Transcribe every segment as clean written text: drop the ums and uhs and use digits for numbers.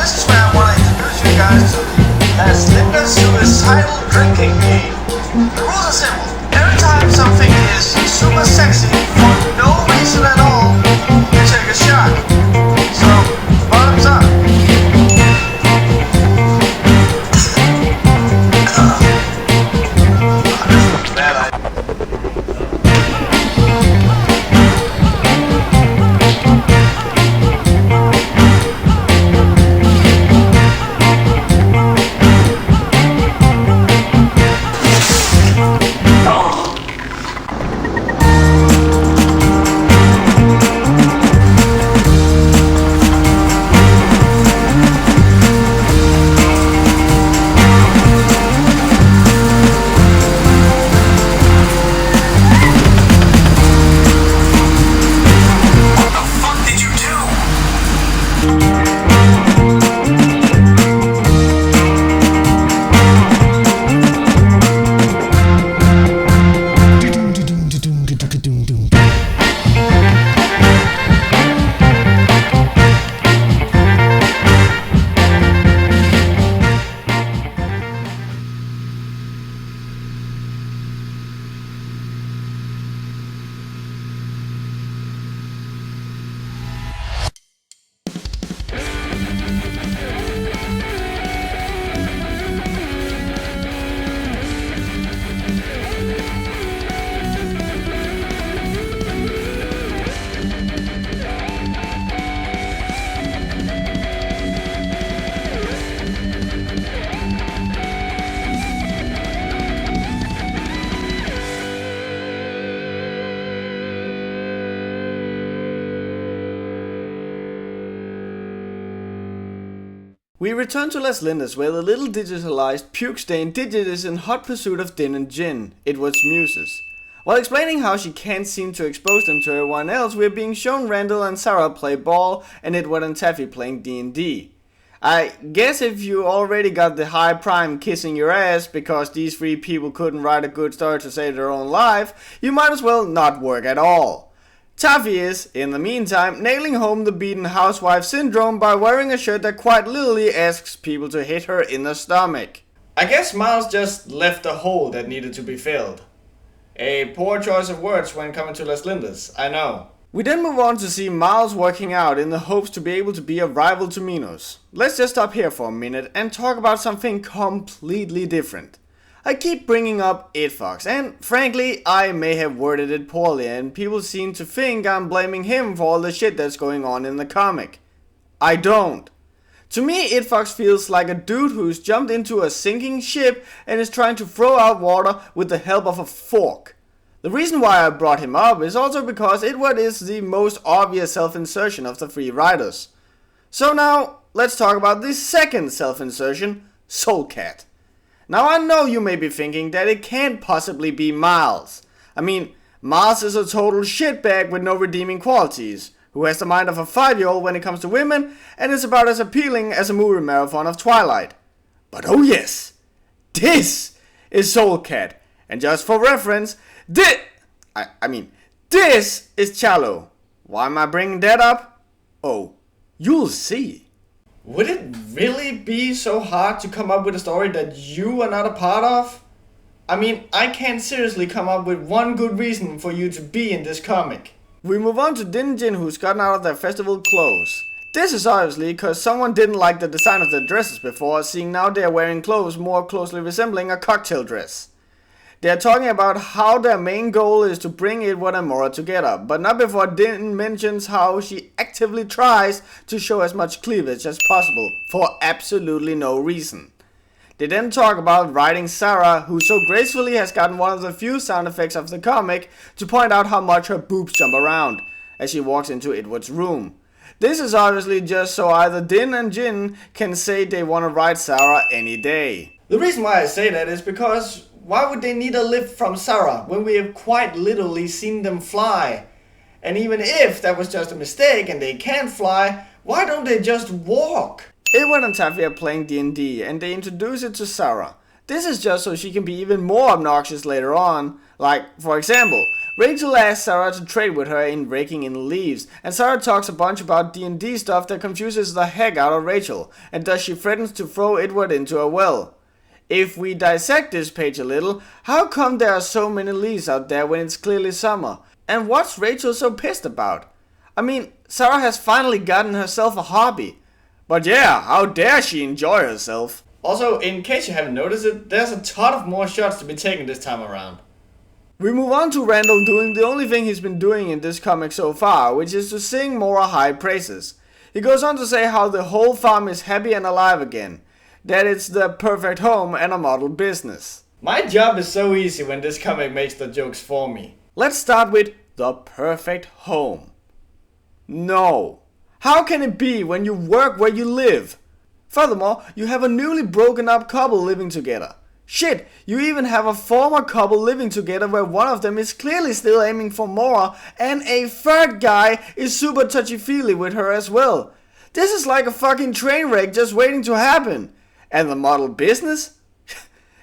this is where I want to introduce you guys to the Les Linda suicidal drinking game. The rules are simple. Every time something is super sexy for no reason at all, you take a shot. So, bottoms up. Bad idea. We return to Les Linda's, where the little digitalized, puke-stained digit is in hot pursuit of Din and Jin, Edward's muses. While explaining how she can't seem to expose them to everyone else, we're being shown Randall and Sarah play ball, and Edward and Taffy playing D&D. I guess if you already got the high prime kissing your ass because these three people couldn't write a good story to save their own life, you might as well not work at all. Taffy is, in the meantime, nailing home the beaten housewife syndrome by wearing a shirt that quite literally asks people to hit her in the stomach. I guess Miles just left a hole that needed to be filled. A poor choice of words when coming to Les Linda's, I know. We then move on to see Miles working out in the hopes to be able to be a rival to Minos. Let's just stop here for a minute and talk about something completely different. I keep bringing up Fox, and frankly, I may have worded it poorly and people seem to think I'm blaming him for all the shit that's going on in the comic. I don't. To me, Fox feels like a dude who's jumped into a sinking ship and is trying to throw out water with the help of a fork. The reason why I brought him up is also because Edward is the most obvious self-insertion of the three writers. So now, let's talk about the second self-insertion, Soul Cat. Now I know you may be thinking that it can't possibly be Miles. I mean, Miles is a total shitbag with no redeeming qualities, who has the mind of a 5-year-old when it comes to women, and is about as appealing as a movie marathon of Twilight. But oh yes, this is Soul Cat, and just for reference, this is Chalo. Why am I bringing that up? Oh, you'll see. Would it really be so hard to come up with a story that you are not a part of? I mean, I can't seriously come up with one good reason for you to be in this comic. We move on to Din and Jin, who's gotten out of their festival clothes. This is obviously because someone didn't like the design of their dresses before, seeing now they are wearing clothes more closely resembling a cocktail dress. They are talking about how their main goal is to bring Edward and Mora together, but not before Din mentions how she actively tries to show as much cleavage as possible, for absolutely no reason. They then talk about writing Sarah, who so gracefully has gotten one of the few sound effects of the comic, to point out how much her boobs jump around as she walks into Edward's room. This is obviously just so either Din and Jin can say they want to write Sarah any day. The reason why I say that is because why would they need a lift from Sarah when we have quite literally seen them fly? And even if that was just a mistake and they can't fly, why don't they just walk? Edward and Taffy are playing D&D and they introduce it to Sarah. This is just so she can be even more obnoxious later on, Like, for example, Rachel asks Sarah to trade with her in raking in leaves, and Sarah talks a bunch about D&D stuff that confuses the heck out of Rachel, and thus she threatens to throw Edward into a well. If we dissect this page a little, how come there are so many leaves out there when it's clearly summer? And what's Rachel so pissed about? I mean, Sarah has finally gotten herself a hobby. But yeah, how dare she enjoy herself? Also, in case you haven't noticed it, there's a ton of more shots to be taken this time around. We move on to Randall doing the only thing he's been doing in this comic so far, which is to sing Mora high praises. He goes on to say how the whole farm is happy and alive again, that it's the perfect home and a model business. My job is so easy when this comic makes the jokes for me. Let's start with the perfect home. No. How can it be when you work where you live? Furthermore, you have a newly broken up couple living together. Shit, you even have a former couple living together where one of them is clearly still aiming for Mora and a third guy is super touchy-feely with her as well. This is like a fucking train wreck just waiting to happen. And the model business?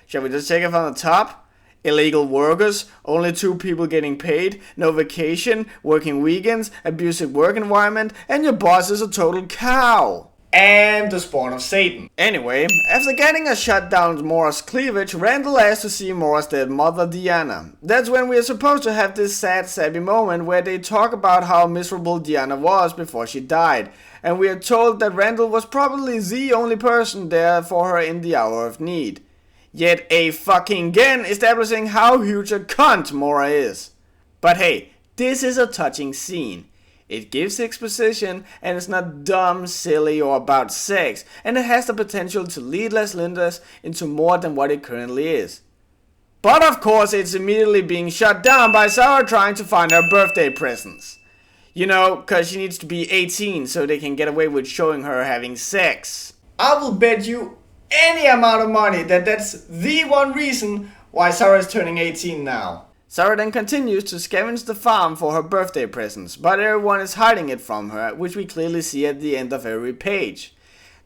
Shall we just take it from the top? Illegal workers, only 2 people getting paid, no vacation, working weekends, abusive work environment, and your boss is a total cow. And the spawn of Satan. Anyway, after getting a shot down Mora's cleavage, Randall asks to see Mora's dead mother, Diana. That's when we are supposed to have this sad, sappy moment where they talk about how miserable Diana was before she died, and we are told that Randall was probably the only person there for her in the hour of need. Yet a fucking again establishing how huge a cunt Mora is. But hey, this is a touching scene. It gives exposition, and it's not dumb, silly, or about sex, and it has the potential to lead Las Lindas into more than what it currently is. But of course, it's immediately being shut down by Sarah trying to find her birthday presents. You know, cause she needs to be 18 so they can get away with showing her having sex. I will bet you any amount of money that that's the one reason why Sarah is turning 18 now. Sarah then continues to scavenge the farm for her birthday presents, but everyone is hiding it from her, which we clearly see at the end of every page.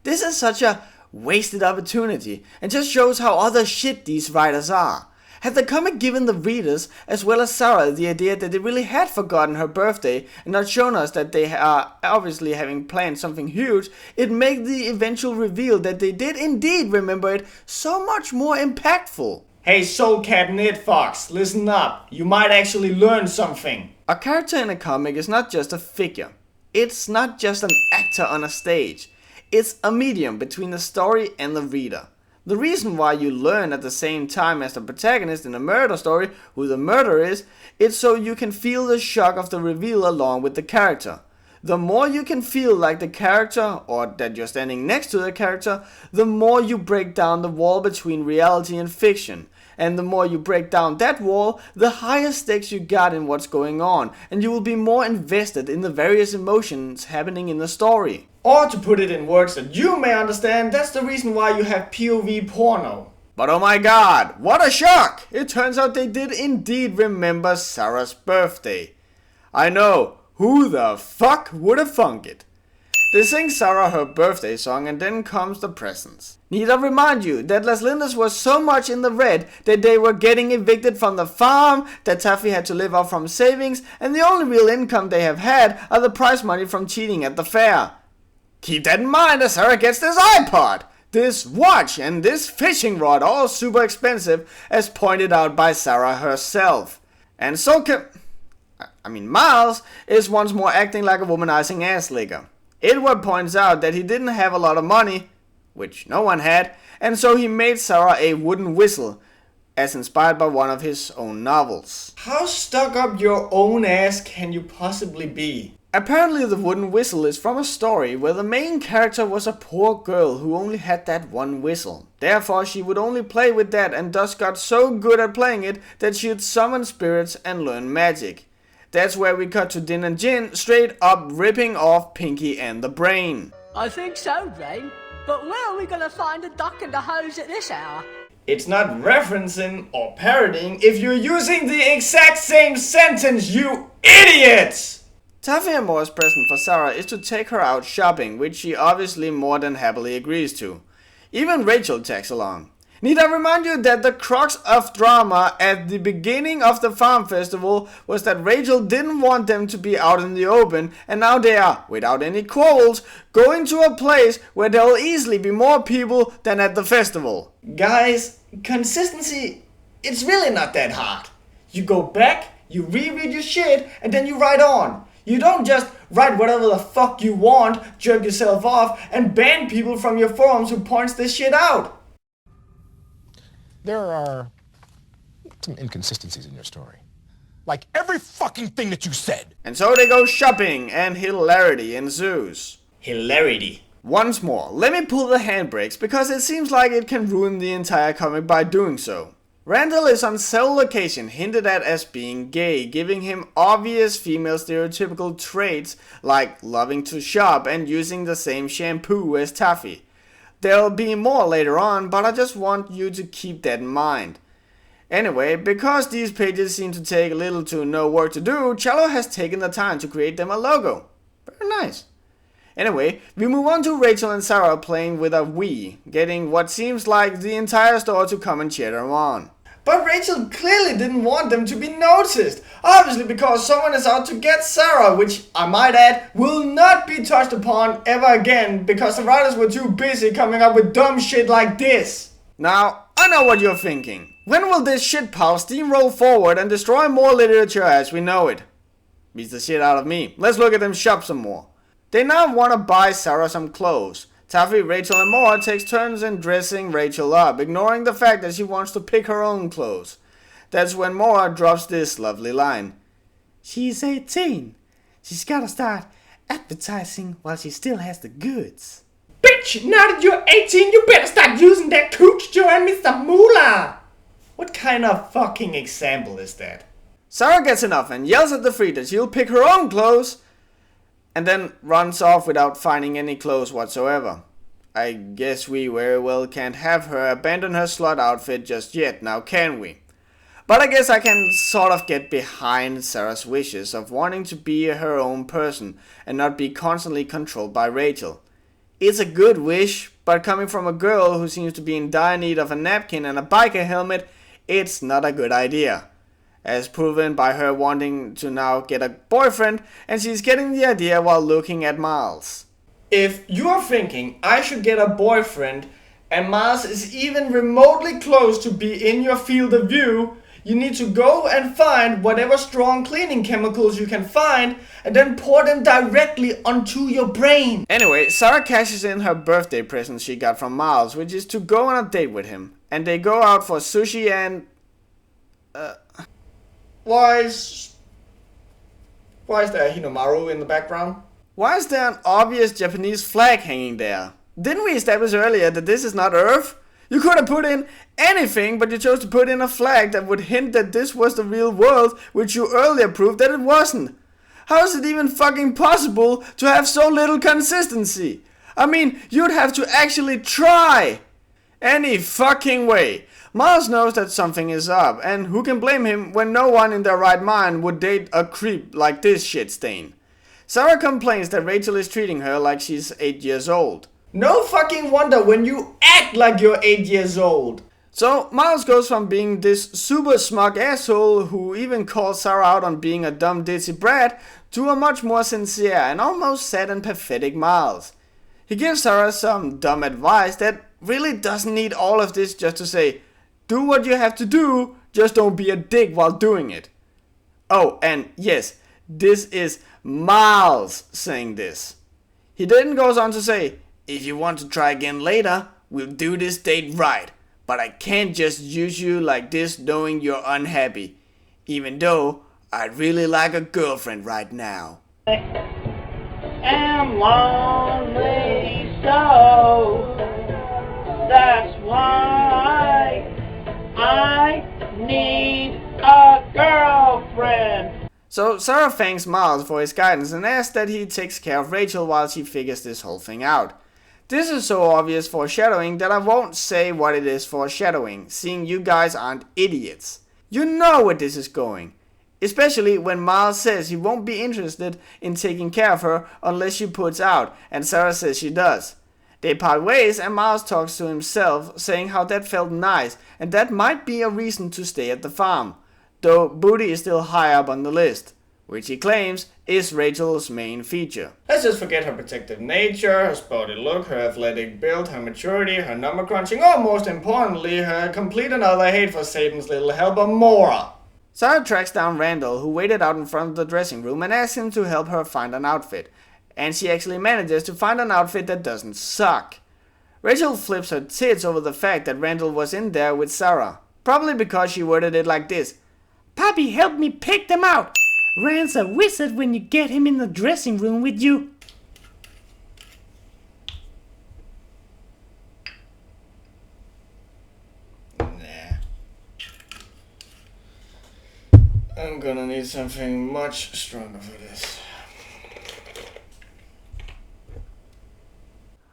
This is such a wasted opportunity, and just shows how other shit these writers are. Had the comic given the readers, as well as Sarah, the idea that they really had forgotten her birthday, and not shown us that they are obviously having planned something huge, it'd make the eventual reveal that they did indeed remember it so much more impactful. Hey Soul Cat Ned Fox, listen up, you might actually learn something. A character in a comic is not just a figure. It's not just an actor on a stage. It's a medium between the story and the reader. The reason why you learn at the same time as the protagonist in a murder story who the murderer is, it's so you can feel the shock of the reveal along with the character. The more you can feel like the character, or that you're standing next to the character, the more you break down the wall between reality and fiction. And the more you break down that wall, the higher stakes you got in what's going on, and you will be more invested in the various emotions happening in the story. Or to put it in words that you may understand, that's the reason why you have POV porno. But oh my god, what a shock! It turns out they did indeed remember Sarah's birthday. I know, who the fuck would have thunk it? They sing Sarah her birthday song and then comes the presents. Need I remind you that Las Lindas was so much in the red that they were getting evicted from the farm, that Taffy had to live off from savings, and the only real income they have had are the prize money from cheating at the fair. Keep that in mind as Sarah gets this iPod, this watch, and this fishing rod, all super expensive, as pointed out by Sarah herself. And so Miles is once more acting like a womanizing ass licker. Edward points out that he didn't have a lot of money, which no one had, and so he made Sarah a wooden whistle, as inspired by one of his own novels. How stuck up your own ass can you possibly be? Apparently the wooden whistle is from a story where the main character was a poor girl who only had that one whistle. Therefore she would only play with that and thus got so good at playing it that she'd summon spirits and learn magic. That's where we cut to Din and Jin straight up ripping off Pinky and the Brain. I think so, Brain. But where are we gonna find a duck and a hose at this hour? It's not referencing or parodying if you're using the exact same sentence, you idiots! Taffy and Mora's present for Sarah is to take her out shopping, which she obviously more than happily agrees to. Even Rachel tags along. Need I remind you that the crux of drama at the beginning of the farm festival was that Rachel didn't want them to be out in the open, and now they are, without any quarrels, going to a place where there will easily be more people than at the festival. Guys, consistency, it's really not that hard. You go back, you reread your shit, and then you write on. You don't just write whatever the fuck you want, jerk yourself off, and ban people from your forums who points this shit out. There are some inconsistencies in your story. Like every fucking thing that you said. And so they go shopping, and hilarity ensues. Hilarity. Once more, let me pull the handbrakes, because it seems like it can ruin the entire comic by doing so. Randall is on several occasions hinted at as being gay, giving him obvious female stereotypical traits like loving to shop and using the same shampoo as Taffy. There'll be more later on, but I just want you to keep that in mind. Anyway, because these pages seem to take little to no work to do, Cello has taken the time to create them a logo. Very nice. Anyway, we move on to Rachel and Sarah playing with a Wii, getting what seems like the entire store to come and cheer them on. But Rachel clearly didn't want them to be noticed, obviously because someone is out to get Sarah, which I might add will not be touched upon ever again because the writers were too busy coming up with dumb shit like this. Now, I know what you're thinking. When will this shit pile steamroll forward and destroy more literature as we know it? Beats the shit out of me. Let's look at them shop some more. They now want to buy Sarah some clothes. Taffy, Rachel and Mora takes turns in dressing Rachel up, ignoring the fact that she wants to pick her own clothes. That's when Mora drops this lovely line. She's 18. She's gotta start advertising while she still has the goods. Bitch, now that you're 18, you better start using that cooch to earn me some moolah. What kind of fucking example is that? Sarah gets enough and yells at the freak that she'll pick her own clothes, and then runs off without finding any clothes whatsoever. I guess we very well can't have her abandon her slut outfit just yet, now can we? But I guess I can sort of get behind Sarah's wishes of wanting to be her own person and not be constantly controlled by Rachel. It's a good wish, but coming from a girl who seems to be in dire need of a napkin and a biker helmet, it's not a good idea. As proven by her wanting to now get a boyfriend, and she's getting the idea while looking at Miles. If you're thinking I should get a boyfriend, and Miles is even remotely close to be in your field of view, you need to go and find whatever strong cleaning chemicals you can find, and then pour them directly onto your brain. Anyway, Sarah cashes in her birthday present she got from Miles, which is to go on a date with him. And they go out for sushi and... Why is there a Hinomaru in the background? Why is there an obvious Japanese flag hanging there? Didn't we establish earlier that this is not Earth? You could have put in anything, but you chose to put in a flag that would hint that this was the real world, which you earlier proved that it wasn't. How is it even fucking possible to have so little consistency? I mean, you'd have to actually try. Any fucking way. Miles knows that something is up, and who can blame him when no one in their right mind would date a creep like this shit stain? Sarah complains that Rachel is treating her like she's 8 years old. No fucking wonder when you act like you're 8 years old. So Miles goes from being this super smug asshole who even calls Sarah out on being a dumb ditzy brat to a much more sincere and almost sad and pathetic Miles. He gives Sarah some dumb advice that really doesn't need all of this just to say, do what you have to do, just don't be a dick while doing it. Oh, and yes, this is Miles saying this. He then goes on to say, if you want to try again later, we'll do this date right. But I can't just use you like this knowing you're unhappy. Even though I'd really like a girlfriend right now. Am lonely, so that's why I need a girlfriend. So Sarah thanks Miles for his guidance and asks that he takes care of Rachel while she figures this whole thing out. This is so obvious foreshadowing that I won't say what it is foreshadowing, seeing you guys aren't idiots. You know where this is going. Especially when Miles says he won't be interested in taking care of her unless she puts out, and Sarah says she does. They part ways and Miles talks to himself, saying how that felt nice and that might be a reason to stay at the farm, though booty is still high up on the list, which he claims is Rachel's main feature. Let's just forget her protective nature, her sporty look, her athletic build, her maturity, her number crunching, or most importantly, her complete and utter hate for Satan's little helper Mora. Sarah tracks down Randall, who waited out in front of the dressing room, and asks him to help her find an outfit. And she actually manages to find an outfit that doesn't suck. Rachel flips her tits over the fact that Randall was in there with Sarah, probably because she worded it like this: Papi helped me pick them out. Rand's a wizard when you get him in the dressing room with you. Nah. I'm gonna need something much stronger for this.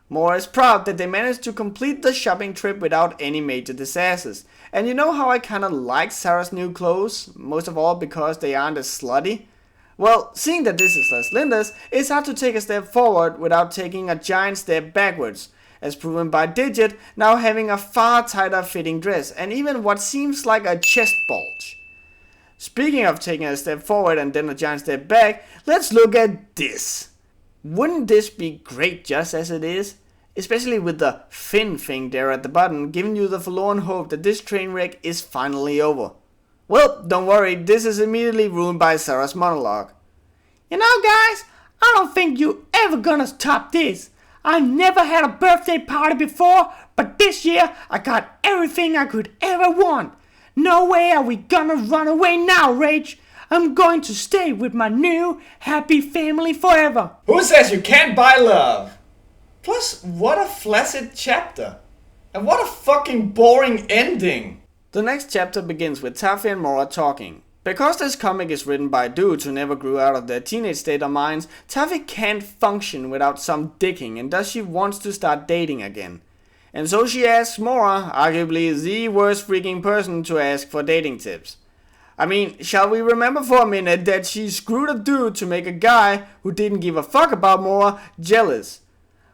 Mora is proud that they managed to complete the shopping trip without any major disasters. And you know how I kinda like Sarah's new clothes? Most of all because they aren't as slutty? Well, seeing that this is Les Linda's, it's hard to take a step forward without taking a giant step backwards, as proven by Digit now having a far tighter fitting dress and even what seems like a chest bulge. Speaking of taking a step forward and then a giant step back, let's look at this. Wouldn't this be great just as it is? Especially with the fin thing there at the bottom, giving you the forlorn hope that this train wreck is finally over. Well, don't worry, this is immediately ruined by Sarah's monologue. You know, guys, I don't think you ever gonna top this. I never had a birthday party before, but this year I got everything I could ever want. No way are we gonna run away now, Rach. I'm going to stay with my new happy family forever. Who says you can't buy love? Plus, what a flaccid chapter. And what a fucking boring ending. The next chapter begins with Taffy and Mora talking. Because this comic is written by dudes who never grew out of their teenage state of minds, Taffy can't function without some dicking and thus she wants to start dating again. And so she asks Mora, arguably the worst freaking person to ask for dating tips. I mean, shall we remember for a minute that she screwed a dude to make a guy who didn't give a fuck about Mora jealous?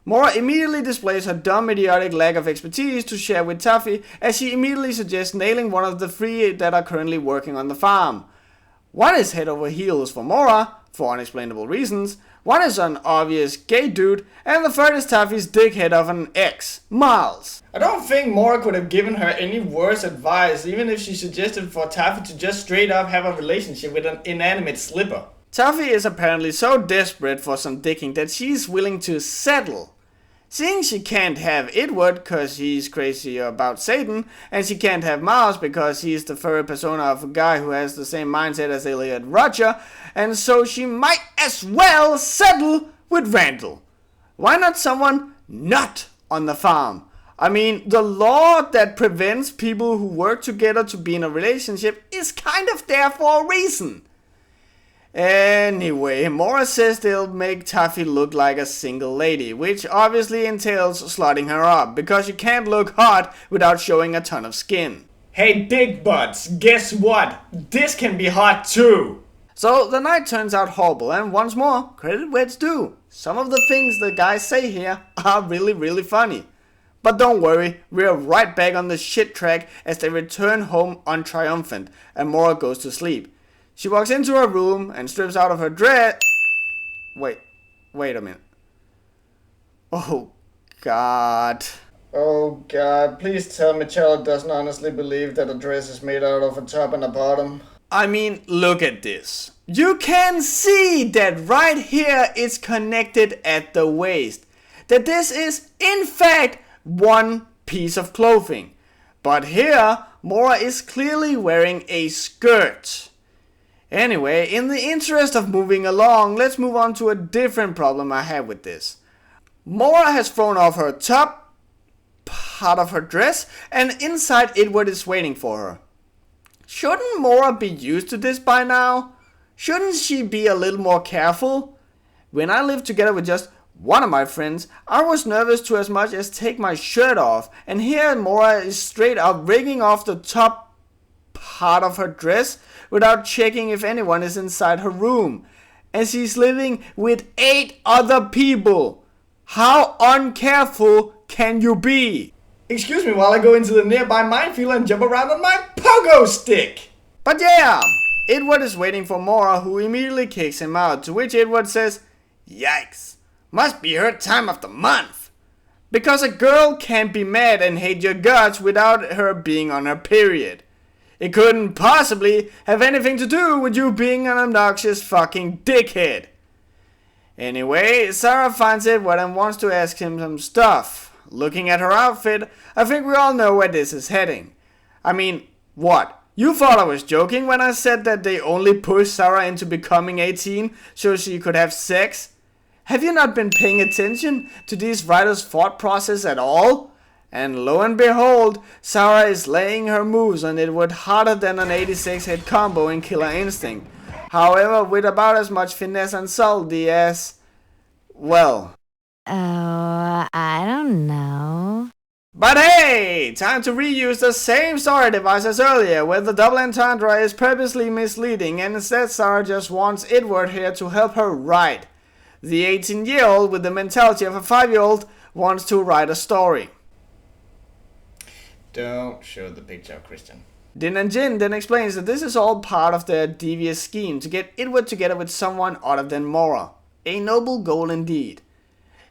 Mora immediately displays her dumb idiotic lack of expertise to share with Taffy as she immediately suggests nailing one of the 3 that are currently working on the farm. One is head over heels for Mora, for unexplainable reasons, one is an obvious gay dude, and the third is Taffy's dickhead of an ex, Miles. I don't think Mora could have given her any worse advice, even if she suggested for Taffy to just straight up have a relationship with an inanimate slipper. Taffy is apparently so desperate for some dicking that she's willing to settle. Seeing she can't have Edward cause he's crazy about Satan, and she can't have Miles because he's the furry persona of a guy who has the same mindset as Elliot Roger, and so she might as well settle with Randall. Why not someone not on the farm? I mean, the law that prevents people who work together to be in a relationship is kind of there for a reason. Anyway, Mora says they'll make Taffy look like a single lady, which obviously entails slotting her up, because you can't look hot without showing a ton of skin. Hey dick butts, guess what? This can be hot too! So the night turns out horrible, and once more, credit where it's due. Some of the things the guys say here are really funny. But don't worry, we're right back on the shit track as they return home untriumphant, and Mora goes to sleep. She walks into her room and strips out of her dress. Wait a minute. Oh God, please tell me Charlotte doesn't honestly believe that a dress is made out of a top and a bottom. I mean, look at this. You can see that right here it's connected at the waist. That this is, in fact, one piece of clothing. But here, Mora is clearly wearing a skirt. Anyway, in the interest of moving along, let's move on to a different problem I have with this. Mora has thrown off her top part of her dress, and inside Edward is waiting for her. Shouldn't Mora be used to this by now? Shouldn't she be a little more careful? When I lived together with just one of my friends, I was nervous to as much as take my shirt off, and here Mora is straight up rigging off the top part of her dress without checking if anyone is inside her room. And she's living with 8 other people. How uncareful can you be? Excuse me while I go into the nearby minefield and jump around on my pogo stick. But yeah, Edward is waiting for Mora, who immediately kicks him out, to which Edward says, "Yikes, must be her time of the month." Because a girl can't be mad and hate your guts without her being on her period. It couldn't possibly have anything to do with you being an obnoxious fucking dickhead. Anyway, Sarah finds Edward and wants to ask him some stuff. Looking at her outfit, I think we all know where this is heading. I mean, what? You thought I was joking when I said that they only pushed Sarah into becoming 18 so she could have sex? Have you not been paying attention to these writers' thought process at all? And lo and behold, Sarah is laying her moves on Edward harder than an 86 hit combo in Killer Instinct. However, with about as much finesse and subtlety as, well... Oh, I don't know. But hey, time to reuse the same story device as earlier, where the double entendre is purposely misleading and instead Sarah just wants Edward here to help her write. The 18-year-old with the mentality of a 5-year-old wants to write a story. Don't show the picture, Christian. Din and Jin then explains that this is all part of their devious scheme to get Edward together with someone other than Mora. A noble goal indeed.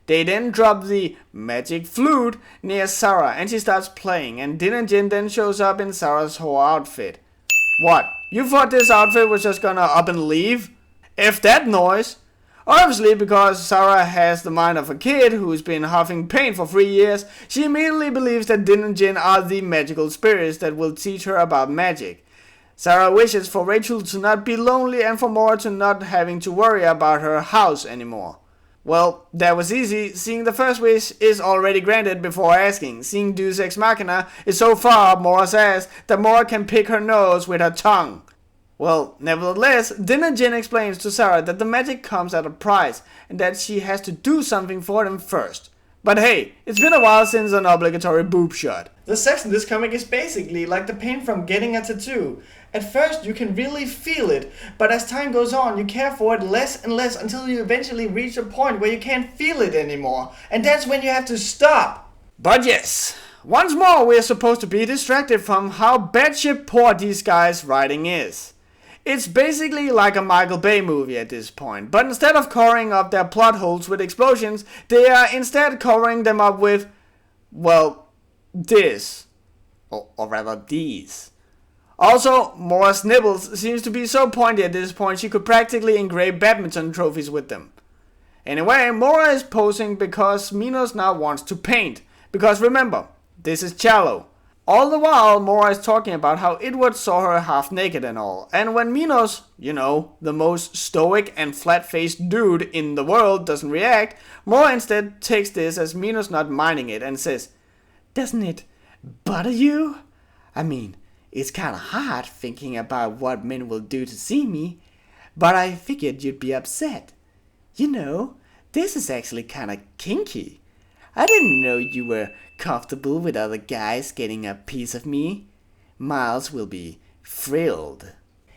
They then drop the magic flute near Sarah and she starts playing, and Din and Jin then shows up in Sarah's whole outfit. What? You thought this outfit was just gonna up and leave? F that noise! Obviously, because Sarah has the mind of a kid who's been huffing paint for 3 years, she immediately believes that Din and Jin are the magical spirits that will teach her about magic. Sarah wishes for Rachel to not be lonely and for Mora to not having to worry about her house anymore. Well, that was easy, seeing the first wish is already granted before asking, seeing Deus Ex Machina is so far up Mora's ass that Mora can pick her nose with her tongue. Well, nevertheless, Din and Jin explains to Sarah that the magic comes at a price and that she has to do something for them first. But hey, it's been a while since an obligatory boob shot. The sex in this comic is basically like the pain from getting a tattoo. At first you can really feel it, but as time goes on you care for it less and less until you eventually reach a point where you can't feel it anymore. And that's when you have to stop. But yes, once more we are supposed to be distracted from how batshit poor these guys' writing is. It's basically like a Michael Bay movie at this point, but instead of covering up their plot holes with explosions, they are instead covering them up with, well, this. Or rather these. Also, Mora's nibbles seems to be so pointy at this point she could practically engrave badminton trophies with them. Anyway, Mora is posing because Minos now wants to paint, because remember, this is Cello. All the while, Mora is talking about how Edward saw her half naked and all, and when Minos, you know, the most stoic and flat-faced dude in the world, doesn't react, Mora instead takes this as Minos not minding it and says, "Doesn't it bother you? I mean, it's kinda hard thinking about what men will do to see me, but I figured you'd be upset. You know, this is actually kinda kinky. I didn't know you were comfortable with other guys getting a piece of me. Miles will be thrilled."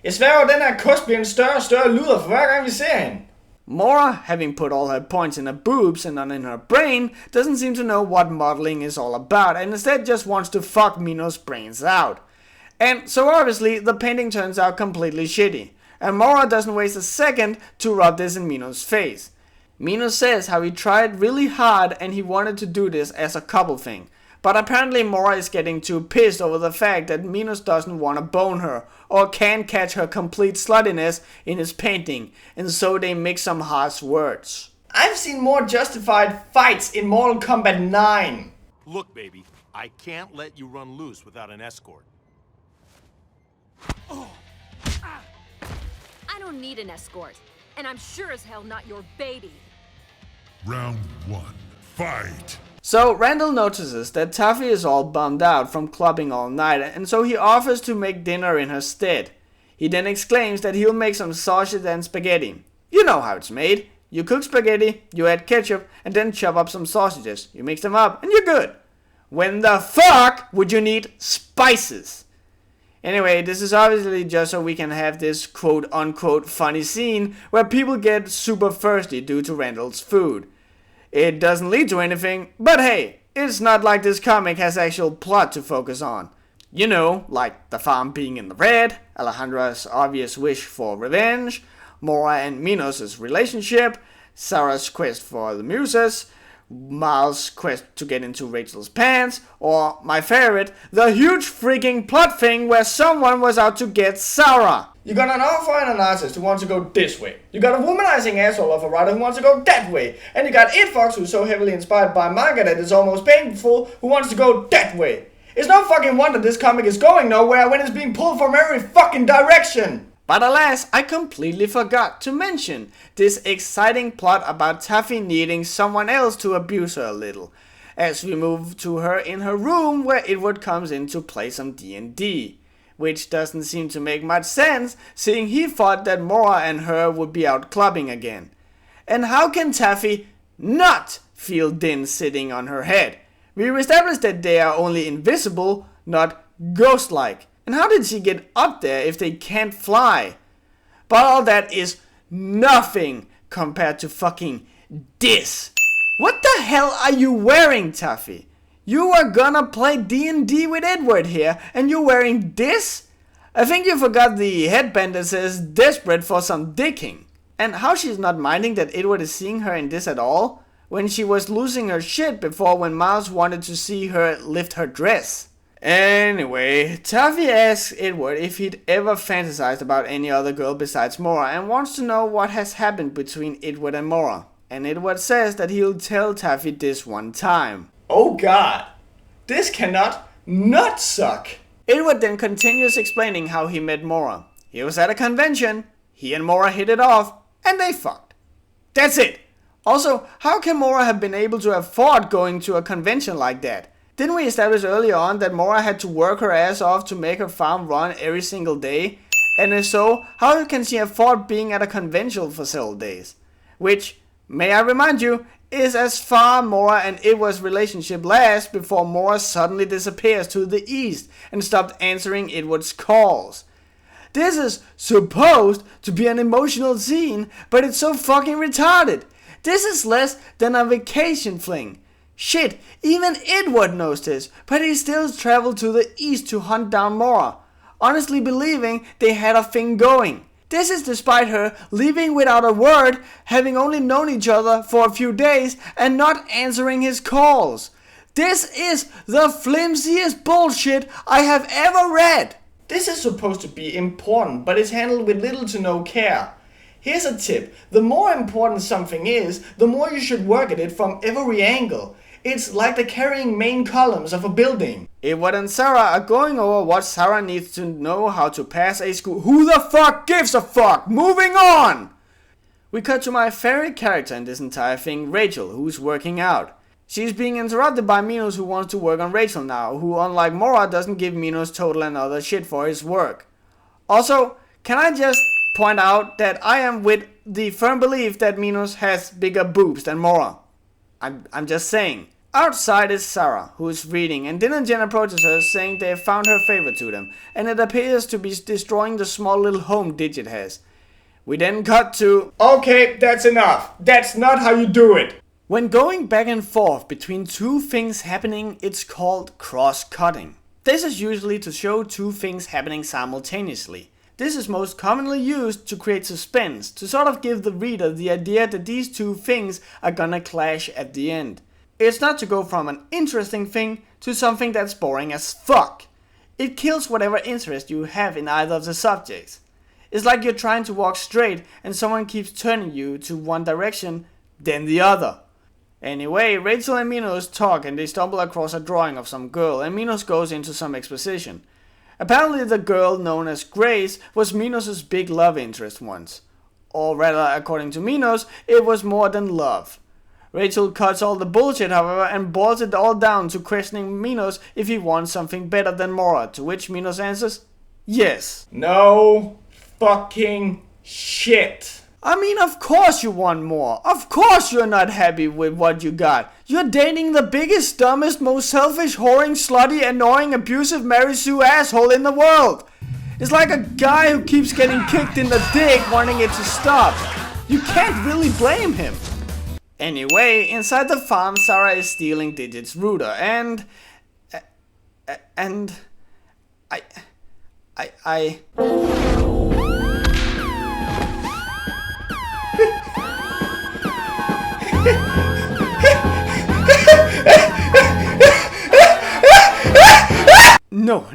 Jeg sværger, den her kost bliver en større og større luder for hver gang vi ser hende. Mora, having put all her points in her boobs and none in her brain, doesn't seem to know what modeling is all about and instead just wants to fuck Minos' brains out. And so obviously the painting turns out completely shitty, and Mora doesn't waste a second to rub this in Minos' face. Minos says how he tried really hard and he wanted to do this as a couple thing, but apparently Mora is getting too pissed over the fact that Minos doesn't want to bone her or can't catch her complete sluttiness in his painting, and so they mix some harsh words. I've seen more justified fights in Mortal Kombat 9. Look, baby, I can't let you run loose without an escort. I don't need an escort, and I'm sure as hell not your baby. Round 1. Fight! So Randall notices that Taffy is all bummed out from clubbing all night, and so he offers to make dinner in her stead. He then exclaims that he'll make some sausage and spaghetti. You know how it's made. You cook spaghetti, you add ketchup, and then chop up some sausages. You mix them up, and you're good. When the fuck would you need spices? Anyway, this is obviously just so we can have this quote-unquote funny scene where people get super thirsty due to Randall's food. It doesn't lead to anything, but hey, it's not like this comic has actual plot to focus on. You know, like the farm being in the red, Alejandra's obvious wish for revenge, Mora and Minos' relationship, Sarah's quest for the muses, Miles' quest to get into Rachel's pants, or my favorite, the huge freaking plot thing where someone was out to get Sarah. You got an author and an artist who wants to go this way. You got a womanizing asshole of a writer who wants to go that way. And you got It Fox who's so heavily inspired by manga that it's almost painful who wants to go that way. It's no fucking wonder this comic is going nowhere when it's being pulled from every fucking direction. But alas, I completely forgot to mention this exciting plot about Taffy needing someone else to abuse her a little, as we move to her in her room where Edward comes in to play some D&D, which doesn't seem to make much sense, seeing he thought that Mora and her would be out clubbing again. And how can Taffy not feel Din sitting on her head? We've established that they are only invisible, not ghost-like. And how did she get up there if they can't fly? But all that is nothing compared to fucking this. What the hell are you wearing, Taffy? You are gonna play D&D with Edward here, and you're wearing this? I think you forgot the headband that says desperate for some dicking. And how she's not minding that Edward is seeing her in this at all, when she was losing her shit before when Miles wanted to see her lift her dress. Anyway, Taffy asks Edward if he'd ever fantasized about any other girl besides Mora and wants to know what has happened between Edward and Mora. And Edward says that he'll tell Taffy this one time. Oh god, this cannot not suck. Edward then continues explaining how he met Mora. He was at a convention, he and Mora hit it off, and they fucked. That's it. Also, how can Mora have been able to afford going to a convention like that? Didn't we establish earlier on that Mora had to work her ass off to make her farm run every single day? And if so, how can she afford being at a convention for several days? Which, may I remind you, is as far Mora and Edward's relationship lasts before Mora suddenly disappears to the east and stopped answering Edward's calls. This is supposed to be an emotional scene, but it's so fucking retarded. This is less than a vacation fling. Shit, even Edward knows this, but he still traveled to the east to hunt down Mora, honestly believing they had a thing going. This is despite her leaving without a word, having only known each other for a few days and not answering his calls. This is the flimsiest bullshit I have ever read. This is supposed to be important, but it's handled with little to no care. Here's a tip. The more important something is, the more you should work at it from every angle. It's like the carrying main columns of a building. Edward and Sarah are going over what Sarah needs to know how to pass a school. Who the fuck gives a fuck? Moving on! We cut to my favorite character in this entire thing, Rachel, who's working out. She's being interrupted by Minos, who wants to work on Rachel now, who unlike Mora doesn't give Minos total and other shit for his work. Also, can I just point out that I am with the firm belief that Minos has bigger boobs than Mora. I'm just saying. Outside is Sarah, who is reading, and Din and Jen approaches her saying they have found her favor to them, and it appears to be destroying the small little home Digit has. We then cut to, okay, that's enough. That's not how you do it. When going back and forth between two things happening, it's called cross-cutting. This is usually to show two things happening simultaneously. This is most commonly used to create suspense, to sort of give the reader the idea that these two things are gonna clash at the end. It's not to go from an interesting thing to something that's boring as fuck. It kills whatever interest you have in either of the subjects. It's like you're trying to walk straight and someone keeps turning you to one direction, then the other. Anyway, Rachel and Minos talk and they stumble across a drawing of some girl and Minos goes into some exposition. Apparently the girl known as Grace was Minos' big love interest once. Or rather, according to Minos, it was more than love. Rachel cuts all the bullshit, however, and boils it all down to questioning Minos if he wants something better than Mora, to which Minos answers, yes. No fucking shit. I mean, of course you want more. Of course you're not happy with what you got. You're dating the biggest, dumbest, most selfish, whoring, slutty, annoying, abusive Mary Sue asshole in the world. It's like a guy who keeps getting kicked in the dick wanting it to stop. You can't really blame him. Anyway, inside the farm, Sarah is stealing Digit's router, and I No,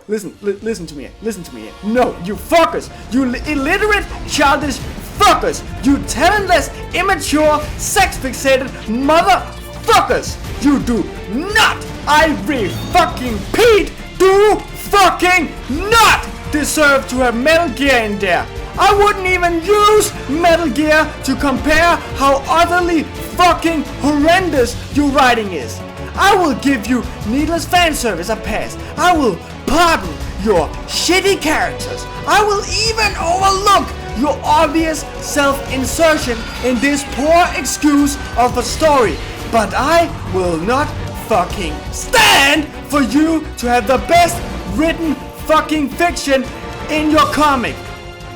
listen to me, no, you fuckers, you illiterate, childish fuckers, you talentless, immature, sex-fixated motherfuckers, you do not, I fucking do fucking not deserve to have Metal Gear in there. I wouldn't even use Metal Gear to compare how utterly fucking horrendous your writing is. I will give you needless fan service a pass. I will pardon your shitty characters. I will even overlook your obvious self-insertion in this poor excuse of a story. But I will not fucking stand for you to have the best written fucking fiction in your comic.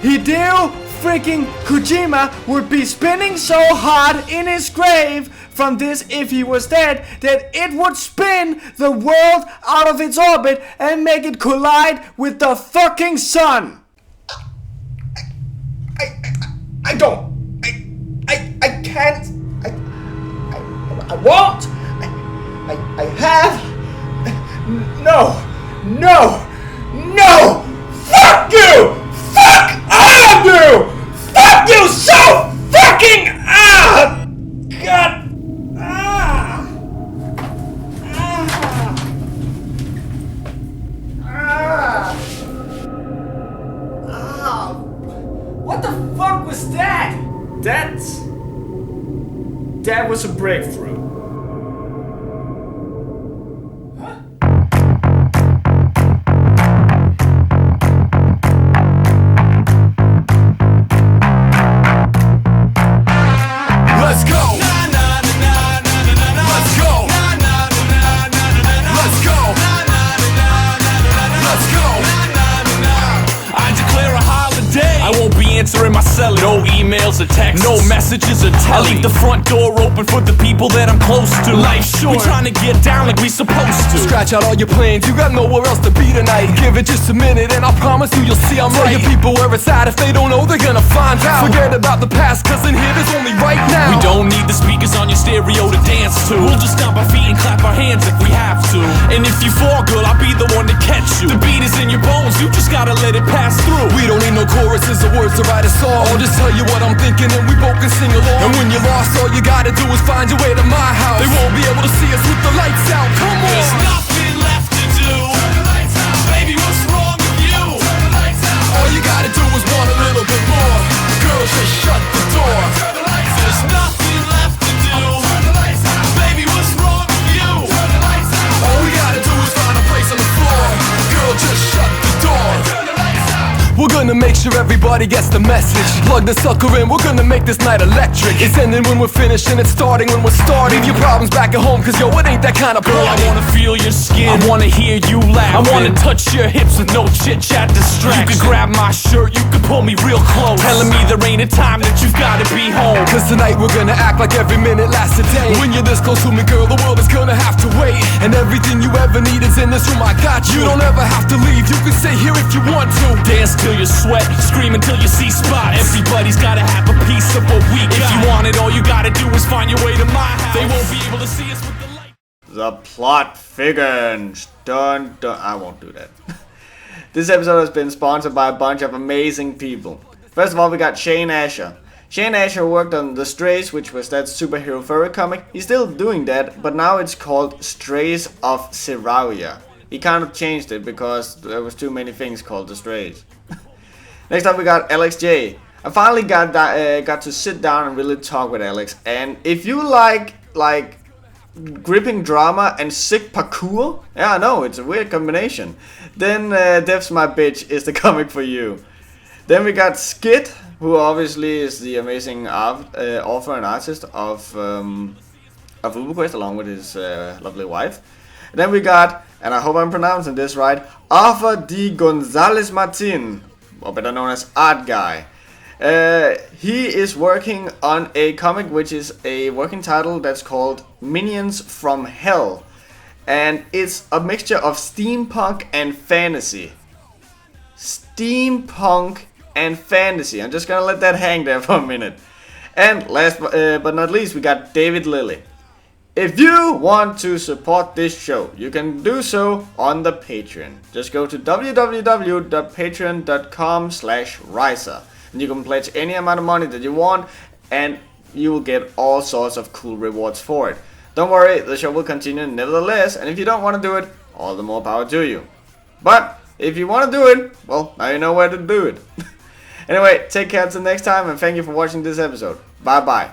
Hideo freaking Kojima would be spinning so hard in his grave from this if he was dead that it would spin the world out of its orbit and make it collide with the fucking sun. I don't. I can't. I won't. I have. No. Fuck you. Fuck all of you! Fuck you so fucking God! What the fuck was that? That was a breakthrough. Answering my cell, no emails or texts, no messages or texts. I leave the front door open for the people that I'm close to. Life short, we trying to get down like we supposed to. Scratch out all your plans, you got nowhere else to be tonight. Give it just a minute and I promise you'll see I'm right. Tell your people where it's at, if they don't know they're gonna find out. Forget about the past, cause in here there's only right now. We don't need the speakers on your stereo to dance to. We'll just stomp our feet and clap our hands if we have to. And if you fall, girl, I'll be the one to catch you. The beat is in your bones, you just gotta let it pass through. We don't need no choruses or words to write a song. I'll just tell you what I'm thinking and we both can sing along. And when you're lost, all you gotta do is find your way to my house. They won't be able to see us with the lights out. Come on. There's nothing left to do. Turn the lights out. Baby, what's wrong with you? Turn the lights out. All you gotta do is want a little bit more. Girl, just shut the door. Turn the lights out. There's nothing left to do. Turn the lights out. Baby, what's wrong with you? Turn the lights out. All we gotta do is find a place on the floor. Girl, just shut the door. Turn the lights out. We're gonna make sure everybody gets the message. Plug the sucker in, we're gonna make this night electric. It's ending when we're finished and it's starting when we're starting. Leave your problems back at home, cause yo, it ain't that kind of party. Girl, I wanna feel your skin, I wanna hear you laugh. I wanna touch your hips with no chit-chat distraction. You can grab my shirt, you can pull me real close, telling me there ain't a time that you've gotta be home. Cause tonight we're gonna act like every minute lasts a day. When you're this close to me, girl, the world is gonna have to wait. And everything you ever need is in this room, I got you. You don't ever have to leave, you can stay here if you want to. Dance till you sweat, scream until you see spots. Everybody's gotta have a piece of what we got. If you want it, all you gotta do is find your way to my house. They won't be able to see us with the light. The plot thickens. Dun dun. I won't do that. This episode has been sponsored by a bunch of amazing people. First of all, we got Shane Asher. Shane Asher worked on The Strays, which was that superhero furry comic. He's still doing that, but now it's called Strays of Seravia. He kind of changed it because there was too many things called The Strays. Next up we got Alix J. I finally got to sit down and really talk with Alix. And if you like gripping drama and sick parkour, yeah, I know, it's a weird combination, then Dev's My Bitch is the comic for you. Then we got Skidd, who obviously is the amazing author and artist of UberQuest along with his lovely wife. And then we got, and I hope I'm pronouncing this right, Arthur D. Gonzalez-Martin. or better known as Art Guy. He is working on a comic which is a working title that's called Minions from Hell. And it's a mixture of steampunk and fantasy. Steampunk and fantasy. I'm just gonna let that hang there for a minute. And last but not least, we got David Lillie. If you want to support this show, you can do so on the Patreon. Just go to www.patreon.com/Riser. And you can pledge any amount of money that you want, and you will get all sorts of cool rewards for it. Don't worry, the show will continue nevertheless, and if you don't want to do it, all the more power to you. But if you want to do it, well, now you know where to do it. Anyway, take care until next time, and thank you for watching this episode. Bye bye.